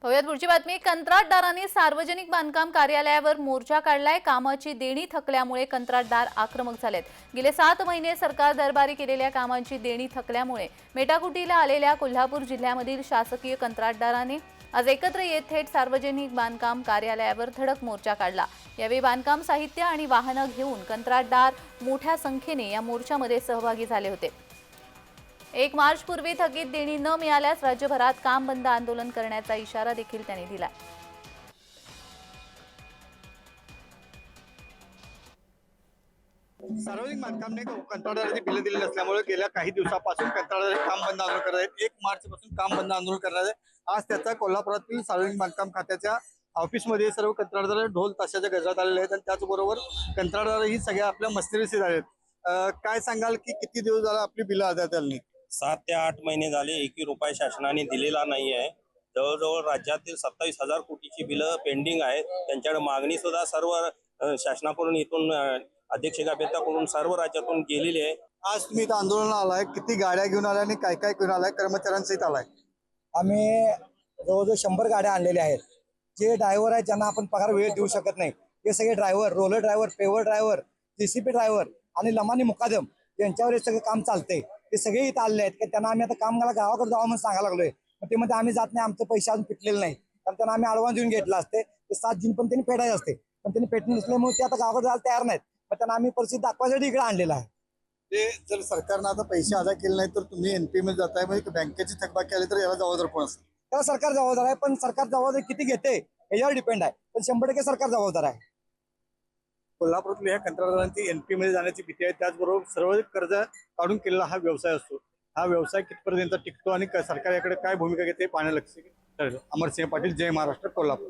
पाहूयात पुढची बातमी। कंत्राटदारांनी सार्वजनिक बांधकाम कार्यालयावर मोर्चा काढलाय। कामाची देणी थकल्यामुळे कंत्राटदार आक्रमक झालेत। गेले 7 महिने सरकार दरबारी केलेल्या कामांची देणी थकल्यामुळे मेटाकुटीला आलेल्या कोल्हापूर जिल्ह्यामधील शासकीय कंत्राटदारांनी आज एकत्र येत थेट सार्वजनिक बांधकाम कार्यालयावर धडक मोर्चा काढला। यावेळी बांधकाम साहित्य आणि वाहनं घेऊन कंत्राटदार मोठ्या संख्येने या मोर्चामध्ये सहभागी झाले होते। 1 मार्च पूर्वी थकीत देणी न मिळाल्यास राज्यभरात काम बंद आंदोलन करण्याचा इशारा देखील त्यांनी दिला। सार्वजनिक बांधकामने कंत्राटदारांची बिलं दिलेली असल्यामुळे गेल्या काही दिवसापासून कंत्राटदार काम बंद आंदोलन करत आहेत। 1 मार्च पासून काम बंद आंदोलन करणार आहे। आज त्याचा कोल्हापुरातील सार्वजनिक बांधकाम खात्याच्या ऑफिसमध्ये सर्व कंत्राटदार ढोल ताशाच्या गजरात आलेले आहेत आणि त्याचबरोबर कंत्राटदारही सगळ्या आपल्या मस्तीरीशी झाले आहेत। काय सांगाल की किती दिवस झाला आपली बिलं अदा झाली? 7 ते 8 महिने झाले, 1 रुपया शासनाने दिलेला नाही आहे। जवळजवळ राज्यातील 27,000 कोटीची बिलं पेंडिंग आहेत। त्यांच्याकडे मागणी सुद्धा सर्व शासनाकडून इथून अध्यक्षकाकडून सर्व राज्यातून गेलेली आहे। आज तुम्ही इथं आंदोलनाला आलाय, किती गाड्या घेऊन आलाय आणि काय काय घेऊन आलाय, कर्मचाऱ्यांसहित आलाय? आम्ही जवळजवळ 100 गाड्या आणलेल्या आहेत। जे ड्रायव्हर आहेत ज्यांना आपण पगार वेळ देऊ शकत नाही ते सगळे ड्रायव्हर, रोलर ड्रायव्हर, पेवर ड्रायव्हर, जेसीपी ड्रायव्हर आणि लमानी मुकादम यांच्यावर हे सगळं काम चालतंय। ते सगळे इथं आलेले आहेत की त्यांना आम्ही आता कामगाला गावाकडे जावं म्हणून सांगायला लागलोय। ते मध्ये आम्ही जात नाही, आमचे पैसे अजून फिटलेले नाही, तर त्यांना आम्ही ॲडव्हान्स देऊन घेतला असते। ते 7 जून पण त्यांनी फेडायचे असते, पण त्यांनी फेटले नसल्यामुळे ते आता गावाकडे जायला तयार नाहीत। पण त्यांना आम्ही परिस्थिती दाखवायसाठी इकडे आणलेला आहे। ते जर सरकारनं आता पैसे अदा केले नाही तर तुम्ही एनपीएम मध्ये जाताय, म्हणजे बँकेची थकबाकी आली तर याला जबाबदार कोण असेल? त्याला सरकार जबाबदार आहे, पण सरकार जबाबदारी किती घेते याच्यावर डिपेंड आहे, पण 100% सरकार जबाबदार आहे। कोल्हापुरातल्या ह्या कंत्राटदारांची एनपी मध्ये जाण्याची भीती आहे। त्याचबरोबर सर्व कर्ज काढून केलेला हा व्यवसाय असतो। हा व्यवसाय कितपर्यंत टिकतो आणि सरकार याकडे काय भूमिका घेते पाहणं लक्ष ठरेल। अमरसिंह पाटील, जय महाराष्ट्र, कोल्हापूर।